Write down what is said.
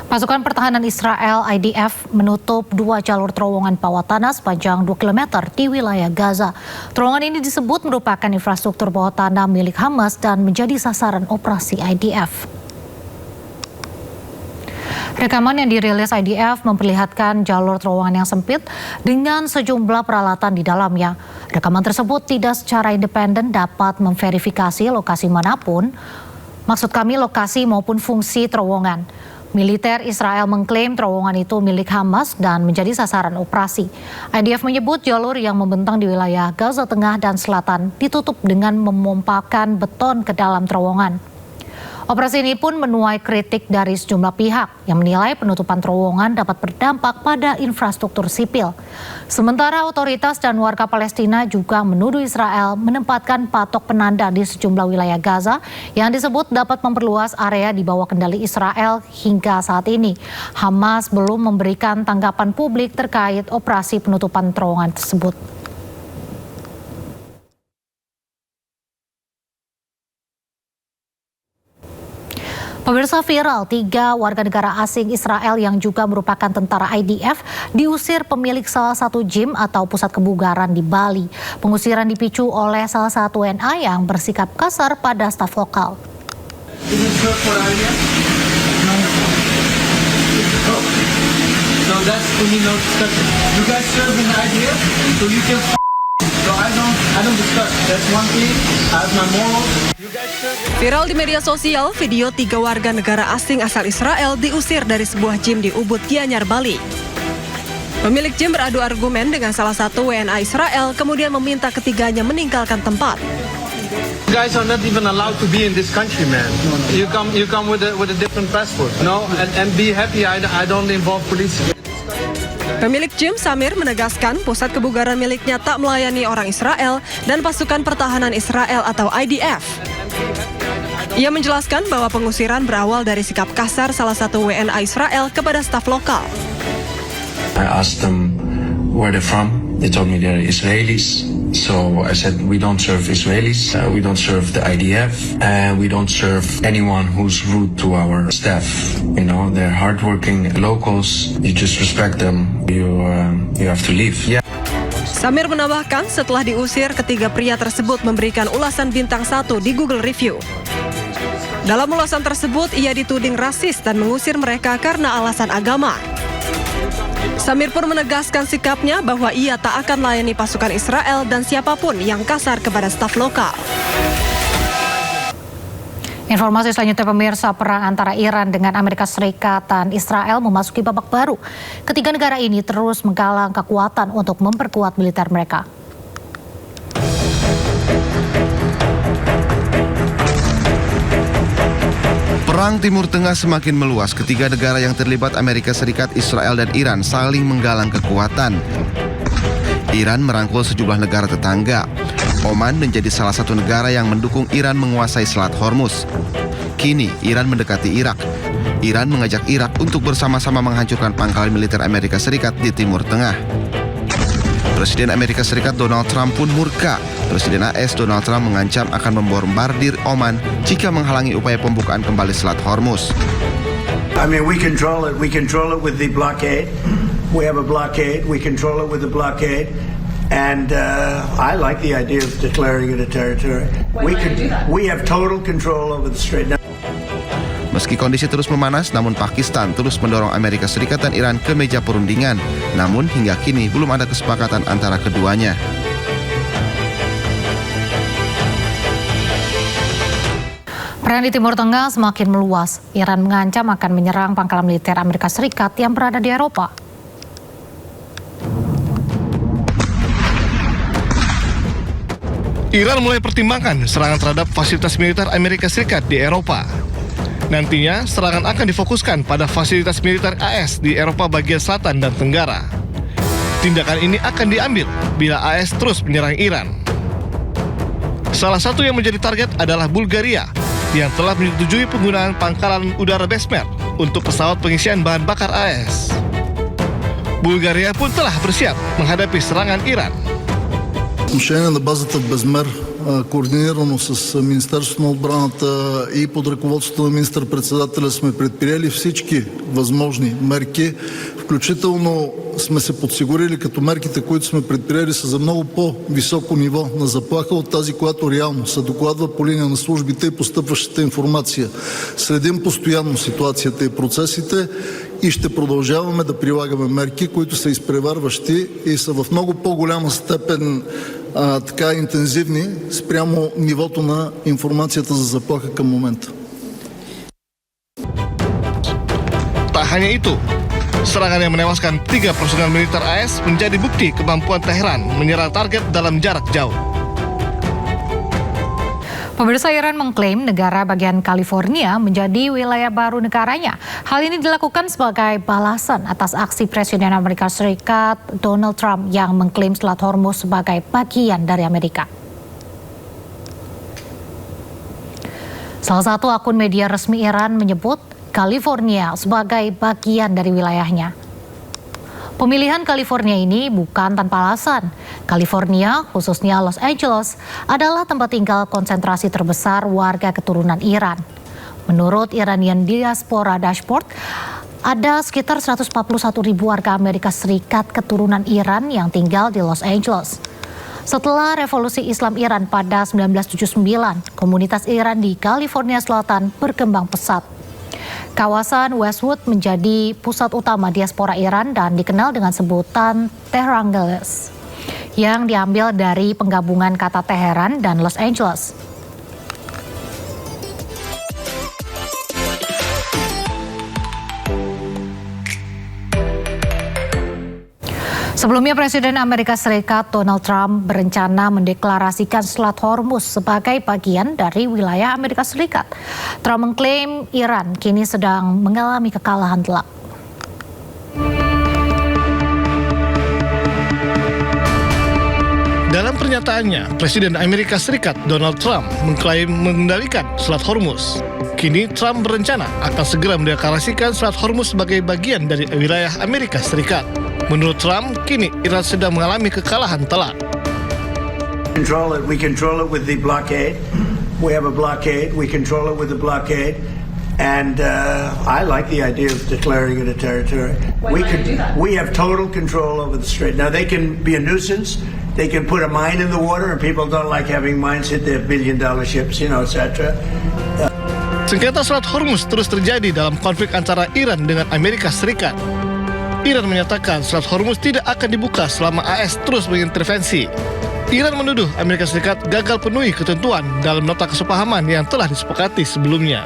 Pasukan pertahanan Israel IDF menutup 2 jalur terowongan bawah tanah sepanjang 2 km di wilayah Gaza. Terowongan ini disebut merupakan infrastruktur bawah tanah milik Hamas dan menjadi sasaran operasi IDF. Rekaman yang dirilis IDF memperlihatkan jalur terowongan yang sempit dengan sejumlah peralatan di dalamnya. Rekaman tersebut tidak secara independen dapat memverifikasi lokasi manapun, maksud kami lokasi maupun fungsi terowongan. Militer Israel mengklaim terowongan itu milik Hamas dan menjadi sasaran operasi. IDF menyebut jalur yang membentang di wilayah Gaza Tengah dan Selatan ditutup dengan memompakan beton ke dalam terowongan. Operasi ini pun menuai kritik dari sejumlah pihak yang menilai penutupan terowongan dapat berdampak pada infrastruktur sipil. Sementara otoritas dan warga Palestina juga menuduh Israel menempatkan patok penanda di sejumlah wilayah Gaza yang disebut dapat memperluas area di bawah kendali Israel hingga saat ini. Hamas belum memberikan tanggapan publik terkait operasi penutupan terowongan tersebut. Pemirsa, viral 3 warga negara asing Israel yang juga merupakan tentara IDF diusir pemilik salah satu gym atau pusat kebugaran di Bali. Pengusiran dipicu oleh salah satu WNA yang bersikap kasar pada staf lokal. Viral di media sosial, video 3 warga negara asing asal Israel diusir dari sebuah gym di Ubud, Gianyar, Bali. Pemilik gym beradu argumen dengan salah satu WNA Israel, kemudian meminta ketiganya meninggalkan tempat. You guys are not even allowed to be in this country, man. You come with a different passport, no? And be happy. I don't involve police. Pemilik gym Samir menegaskan pusat kebugaran miliknya tak melayani orang Israel dan pasukan pertahanan Israel atau IDF. Ia menjelaskan bahwa pengusiran berawal dari sikap kasar salah satu WNA Israel kepada staf lokal. I asked them where they're from. They told me they're Israelis. So I said, we don't serve Israelis, we don't serve the IDF, and we don't serve anyone who's rude to our staff. You know, they're hardworking locals. You just respect them. You have to leave. Yeah. Samir menambahkan setelah diusir, ketiga pria tersebut memberikan ulasan bintang 1 di Google Review. Dalam ulasan tersebut, ia dituding rasis dan mengusir mereka karena alasan agama. Samir pun menegaskan sikapnya bahwa ia tak akan melayani pasukan Israel dan siapapun yang kasar kepada staf lokal. Informasi selanjutnya, pemirsa, perang antara Iran dengan Amerika Serikat dan Israel memasuki babak baru. Ketiga negara ini terus menggalang kekuatan untuk memperkuat militer mereka. Perang Timur Tengah semakin meluas. Ketiga negara yang terlibat, Amerika Serikat, Israel, dan Iran, saling menggalang kekuatan. Iran merangkul sejumlah negara tetangga. Oman menjadi salah satu negara yang mendukung Iran menguasai Selat Hormuz. Kini, Iran mendekati Irak. Iran mengajak Irak untuk bersama-sama menghancurkan pangkalan militer Amerika Serikat di Timur Tengah. Presiden Amerika Serikat Donald Trump pun murka. Presiden AS Donald Trump mengancam akan membombardir Oman jika menghalangi upaya pembukaan kembali Selat Hormuz. I mean, we control it. We control it with the blockade. We have a blockade. We control it with the blockade. And I like the idea of declaring it a territory. We have total control over the Strait. Meski kondisi terus memanas, namun Pakistan terus mendorong Amerika Serikat dan Iran ke meja perundingan. Namun hingga kini belum ada kesepakatan antara keduanya. Perang di Timur Tengah semakin meluas. Iran mengancam akan menyerang pangkalan militer Amerika Serikat yang berada di Eropa. Iran mulai pertimbangkan serangan terhadap fasilitas militer Amerika Serikat di Eropa. Nantinya, serangan akan difokuskan pada fasilitas militer AS di Eropa bagian selatan dan tenggara. Tindakan ini akan diambil bila AS terus menyerang Iran. Salah satu yang menjadi target adalah Bulgaria, yang telah menyetujui penggunaan pangkalan udara Besmer untuk pesawat pengisian bahan bakar AS. Bulgaria pun telah bersiap menghadapi serangan Iran. مشان بازت بزمر координирано с Министерството на отбраната и под ръководството на министър-председателя сме предприели всички възможни мерки, включително сме се подсигурили като мерките, които сме предприели, са за много по-високо ниво на заплаха от тази, която реално се докладва по линия на службите и постъпващата информация. Следим постоянно ситуацията и процесите и ще продължаваме да прилагаме мерки, които са изпреварващи и са в много по-голяма степен така интензивни спрямо нивото на информацията за заплаха към момента. Tak hanya itu, serangan yang menewaskan 3 personel militer AS menjadi bukti kemampuan Teheran menyerang target dalam jarak jauh. Pemirsa, Iran mengklaim negara bagian California menjadi wilayah baru negaranya. Hal ini dilakukan sebagai balasan atas aksi Presiden Amerika Serikat Donald Trump yang mengklaim Selat Hormuz sebagai bagian dari Amerika. Salah satu akun media resmi Iran menyebut California sebagai bagian dari wilayahnya. Pemilihan California ini bukan tanpa alasan. California, khususnya Los Angeles, adalah tempat tinggal konsentrasi terbesar warga keturunan Iran. Menurut Iranian Diaspora Dashboard, ada sekitar 141.000 warga Amerika Serikat keturunan Iran yang tinggal di Los Angeles. Setelah revolusi Islam Iran pada 1979, komunitas Iran di California Selatan berkembang pesat. Kawasan Westwood menjadi pusat utama diaspora Iran dan dikenal dengan sebutan Tehrangeles, yang diambil dari penggabungan kata Teheran dan Los Angeles. Sebelumnya, Presiden Amerika Serikat Donald Trump berencana mendeklarasikan Selat Hormuz sebagai bagian dari wilayah Amerika Serikat. Trump mengklaim Iran kini sedang mengalami kekalahan telak. Dalam pernyataannya, Presiden Amerika Serikat Donald Trump mengklaim mengendalikan Selat Hormuz. Kini Trump berencana akan segera mendeklarasikan Selat Hormuz sebagai bagian dari wilayah Amerika Serikat. Menurut Trump, kini Iran sedang mengalami kekalahan telak. We control it with the blockade. We have a blockade. We control it with the blockade. And I like the idea of declaring it a territory. We have total control over the strait. Now, they can be a nuisance. They can put a mine in the water, and people don't like having mines hit their billion-dollar ships, etc. Sengketa Selat Hormuz terus terjadi dalam konflik antara Iran dengan Amerika Serikat. Iran menyatakan Selat Hormuz tidak akan dibuka selama AS terus mengintervensi. Iran menuduh Amerika Serikat gagal penuhi ketentuan dalam nota kesepahaman yang telah disepakati sebelumnya.